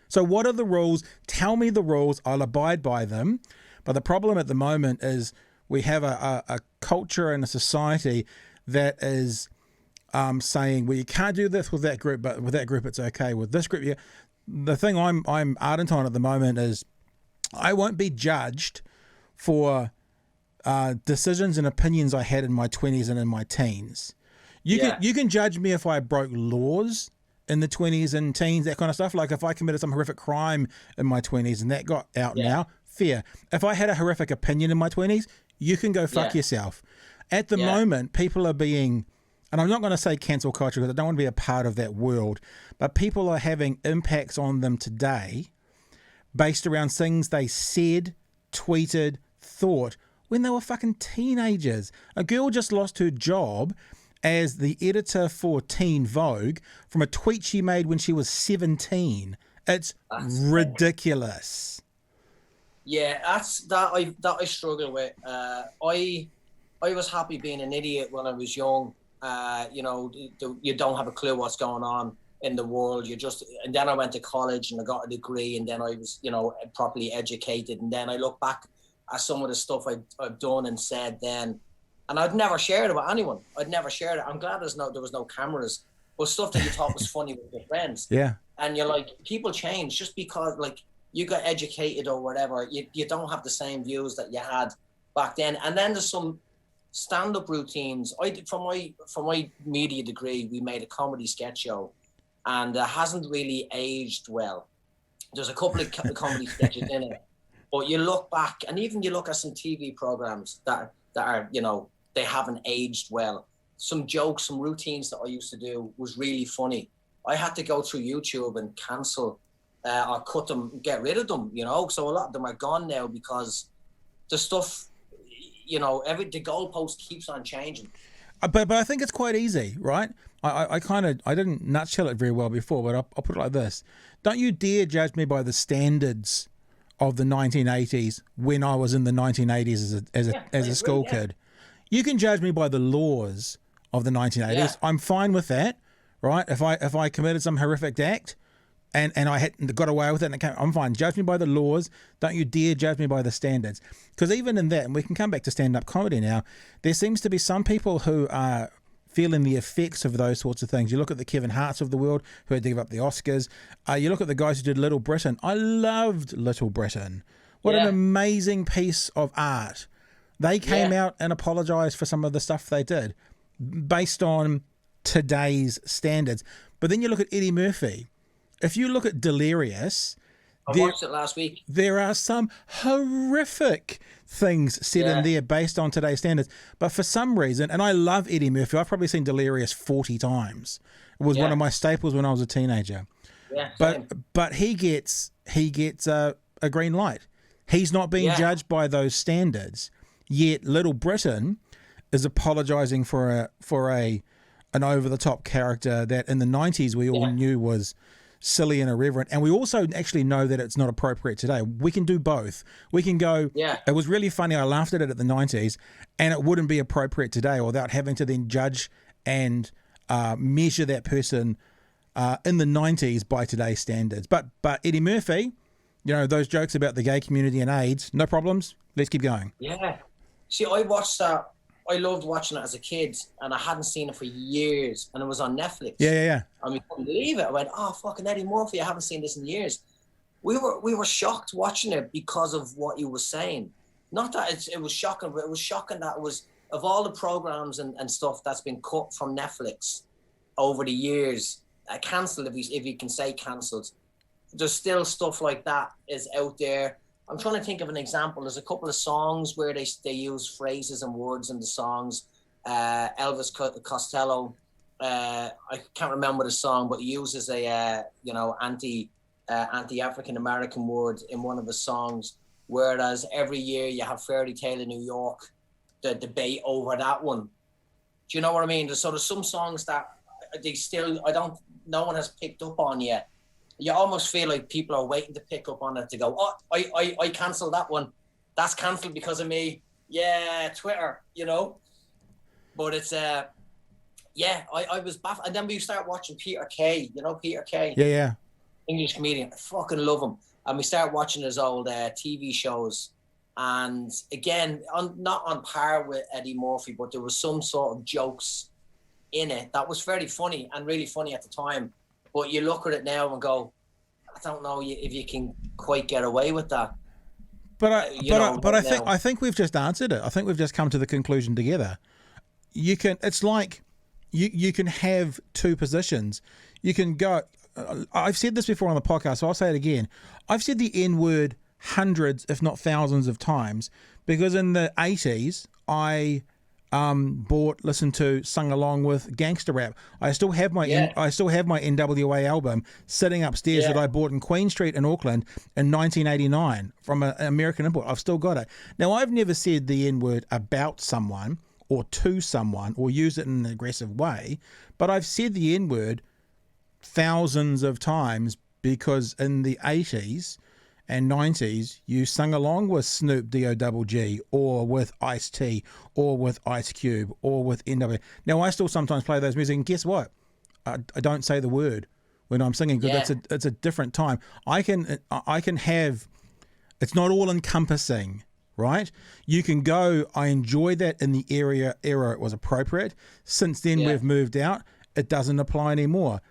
So what are the rules? Tell me the rules. I'll abide by them. But the problem at the moment is we have a culture and a society that is saying, well, you can't do this with that group, but with that group it's okay. With this group, yeah. The thing I'm ardent on at the moment is I won't be judged for decisions and opinions I had in my 20s and in my teens. You can judge me if I broke laws in the 20s and teens, that kind of stuff. Like if I committed some horrific crime in my 20s and that got out now, fair. If I had a horrific opinion in my 20s, you can go fuck yourself. At the moment, people are being, and I'm not going to say cancel culture because I don't want to be a part of that world, but people are having impacts on them today based around things they said, tweeted, thought when they were fucking teenagers. A girl just lost her job as the editor for Teen Vogue from a tweet she made when she was 17. That's ridiculous. Yeah, that I struggle with. I was happy being an idiot when I was young. You don't have a clue what's going on in the world. And then I went to college and I got a degree, and then I was, properly educated. And then I look back at some of the stuff I've done and said then, and I'd never shared it with anyone. I'd never shared it. I'm glad there was no cameras, but stuff that you thought was funny with your friends. Yeah. And you're like, people change just because you got educated or whatever. You don't have the same views that you had back then. And then there's some stand-up routines. For my media degree, we made a comedy sketch show, and it hasn't really aged well. There's a couple of comedy sketches in it, but you look back, and even you look at some TV programs that are, they haven't aged well. Some jokes, some routines that I used to do was really funny. I had to go through YouTube and cancel or cut them, get rid of them, So a lot of them are gone now because the stuff, the goalpost keeps on changing. But I think it's quite easy, right? I didn't nutshell it very well before, but I'll put it like this. Don't you dare judge me by the standards of the 1980s when I was in the 1980s as a school kid. You can judge me by the laws of the 1980s. Yeah. I'm fine with that, right? If I committed some horrific act and I had got away with it, I'm fine. Judge me by the laws. Don't you dare judge me by the standards. Because even in that, and we can come back to stand-up comedy now, there seems to be some people who are feeling the effects of those sorts of things. You look at the Kevin Harts of the world who had to give up the Oscars. You look at the guys who did Little Britain. I loved Little Britain. What an amazing piece of art. They came out and apologized for some of the stuff they did based on today's standards. But then you look at Eddie Murphy. If you look at Delirious, I watched it last week. There are some horrific things said in there based on today's standards. But for some reason, and I love Eddie Murphy, I've probably seen Delirious 40 times. It was one of my staples when I was a teenager. Yeah, but he gets a green light. He's not being judged by those standards. Yet Little Britain is apologizing for an over the top character that in the 90s we all knew was silly and irreverent, and we also actually know that it's not appropriate today. We can do both. We can go, it was really funny, I laughed at it the 90s, and it wouldn't be appropriate today without having to then judge and measure that person in the 90s by today's standards. But Eddie Murphy, those jokes about the gay community and AIDS, no problems, let's keep going. Yeah. See, I watched that. I loved watching it as a kid, and I hadn't seen it for years, and it was on Netflix. Yeah. And we couldn't believe it. I went, oh, fucking Eddie Murphy, I haven't seen this in years. We were shocked watching it because of what he was saying. Not that it was shocking, but it was shocking that it was, of all the programs and stuff that's been cut from Netflix over the years, cancelled, if you can say cancelled, there's still stuff like that is out there. I'm trying to think of an example. There's a couple of songs where they use phrases and words in the songs. Elvis Costello, I can't remember the song, but he uses a anti-African American word in one of his songs. Whereas every year you have Fairy Tale in New York, the debate over that one. Do you know what I mean? There's some songs that no one has picked up on yet. You almost feel like people are waiting to pick up on it to go, oh, I cancelled that one. That's cancelled because of me. Yeah, Twitter, But it's, I was baffled. And then we start watching Peter Kay, Peter Kay. Yeah. English comedian. I fucking love him. And we start watching his old TV shows. And again, not on par with Eddie Murphy, but there was some sort of jokes in it that was very funny and really funny at the time. But you look at it now and go, I don't know if you can quite get away with that. But I think we've just answered it. I think we've just come to the conclusion together. It's like you can have two positions. You can go. I've said this before on the podcast, so I'll say it again. I've said the N word hundreds, if not thousands, of times because in the 80s I listened to, sung along with gangster rap. I still have my NWA album sitting upstairs that I bought in Queen Street in Auckland in 1989 from an American import. I've still got it. Now, I've never said the N word about someone or to someone or used it in an aggressive way, but I've said the N word thousands of times because in the 80s and 90s, you sung along with Snoop D-O-double-G or with Ice-T or with Ice Cube or with NWA. Now, I still sometimes play those music, and guess what? I don't say the word when I'm singing because it's a different time. I can have, it's not all encompassing, right? You can go, I enjoy that in the era it was appropriate. Since then, we've moved out. It doesn't apply anymore.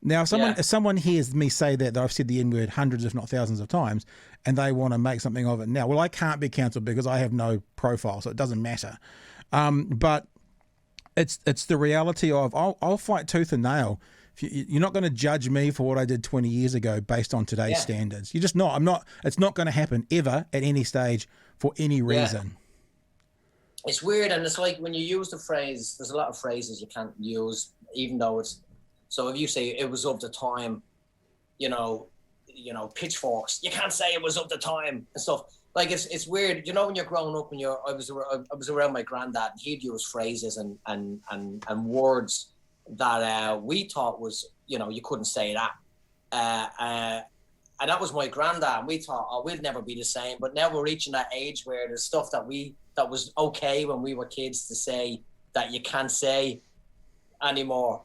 Now, if someone hears me say that I've said the N-word hundreds, if not thousands of times, and they want to make something of it now, well, I can't be cancelled because I have no profile, so it doesn't matter. But it's the reality of I'll fight tooth and nail. You're not going to judge me for what I did 20 years ago based on today's standards. You're just not. I'm not. It's not going to happen ever at any stage for any reason. It's weird, and it's like when you use the phrase. There's a lot of phrases you can't use, even though it's. So if you say it was of the time, pitchforks, you can't say it was of the time and stuff. Like it's weird, when you're growing up and I was around my granddad and he'd use phrases and words that we thought was, you couldn't say that. And that was my granddad. And we thought, we'll never be the same. But now we're reaching that age where there's stuff that was okay when we were kids to say that you can't say anymore.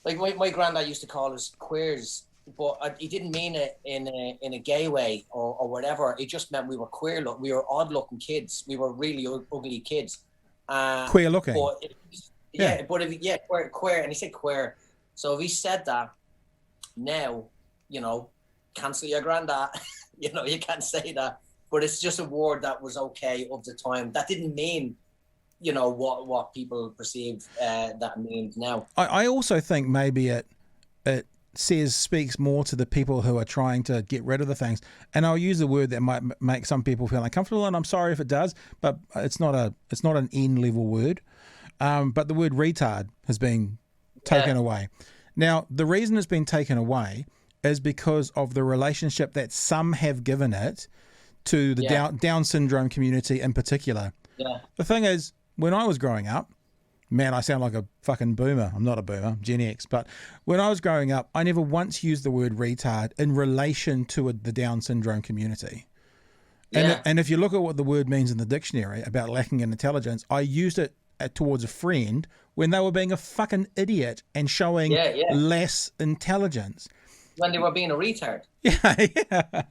Like my granddad used to call us queers, but he didn't mean it in a gay way or whatever. It just meant we were queer. We were odd looking kids. We were really ugly kids. Queer looking. But queer, and he said queer. So if he said that now, cancel your granddad. You can't say that. But it's just a word that was okay of the time. That didn't mean what people perceive that means now. I also think maybe it speaks more to the people who are trying to get rid of the things. And I'll use a word that might make some people feel uncomfortable, and I'm sorry if it does, but it's not an N-level word. But the word retard has been taken away. Now, the reason it's been taken away is because of the relationship that some have given it to the Down syndrome community in particular. Yeah. The thing is, when I was growing up, man, I sound like a fucking boomer. I'm not a boomer, I'm Gen X. But when I was growing up, I never once used the word retard in relation to the Down syndrome community. And if you look at what the word means in the dictionary about lacking in intelligence, I used it towards a friend when they were being a fucking idiot and showing less intelligence. When they were being a retard. Yeah.